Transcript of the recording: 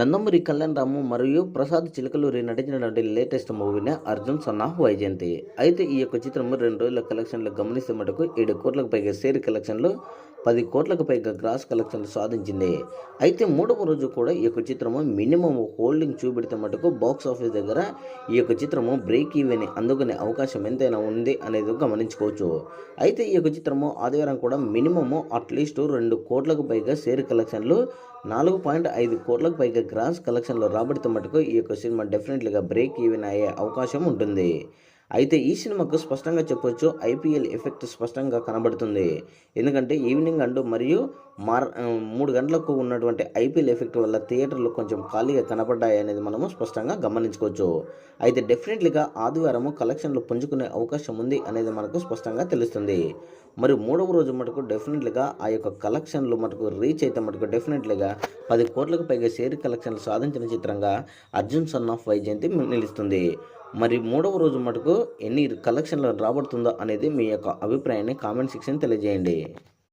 నందమూరి కళ్యాణ్ రాము మరియు ప్రసాద్ చిలకలూరి నటించినటువంటి లేటెస్ట్ మూవీనే అర్జున్ సన్ ఆఫ్ వైజయంతి. అయితే ఈ యొక్క చిత్రము 2 రోజుల కలెక్షన్లు గమనిస్తే మటుకు 7 కోట్లకు పైగా షేర్ కలెక్షన్లు, 10 కోట్లకు పైగా గ్రాస్ కలెక్షన్లు సాధించింది. అయితే మూడవ రోజు కూడా ఈ యొక్క చిత్రము మినిమం హోల్డింగ్ చూపెడితే మటుకు బాక్స్ ఆఫీస్ దగ్గర ఈ యొక్క చిత్రము బ్రేక్ ఈవెన్ అందుకునే అవకాశం ఎంతైనా ఉంది అనేది గమనించుకోవచ్చు. అయితే ఈ యొక్క చిత్రము ఆదివారం కూడా మినిమము అట్లీస్ట్ 2 కోట్లకు పైగా షేర్ కలెక్షన్లు, 4.5 కోట్లకు పైగా గ్రాస్ కలెక్షన్లో రాబడితే మటుకు ఈ యొక్క సినిమా డెఫినెట్లీగా బ్రేక్ ఈవెన్ అయ్యే అవకాశం ఉంటుంది. అయితే ఈ సినిమాకు స్పష్టంగా చెప్పొచ్చు ఐపీఎల్ ఎఫెక్ట్ స్పష్టంగా కనబడుతుంది. ఎందుకంటే ఈవినింగ్ అండ్ మరియు 3 గంటలకు ఉన్నటువంటి ఐపీఎల్ ఎఫెక్ట్ వల్ల థియేటర్లు కొంచెం ఖాళీగా కనపడ్డాయి అనేది మనము స్పష్టంగా గమనించుకోవచ్చు. అయితే డెఫినెట్లీగా ఆదివారము కలెక్షన్లు పుంజుకునే అవకాశం ఉంది అనేది మనకు స్పష్టంగా తెలుస్తుంది. మరి మూడవ రోజు మటుకు డెఫినెట్లీగా ఆ యొక్క కలెక్షన్లు మటుకు రీచ్ అయితే మటుకు డెఫినెట్లీగా 10 కోట్లకు పైగా షేర్ కలెక్షన్లు సాధించిన చిత్రంగా అర్జున్ సన్ ఆఫ్ వైజయంతి నిలుస్తుంది. మరి మూడవ రోజు మటుకు ఎన్ని కలెక్షన్లు రాబడుతుందో అనేది మీ యొక్క అభిప్రాయాన్ని కామెంట్ సెక్షన్ తెలియజేయండి.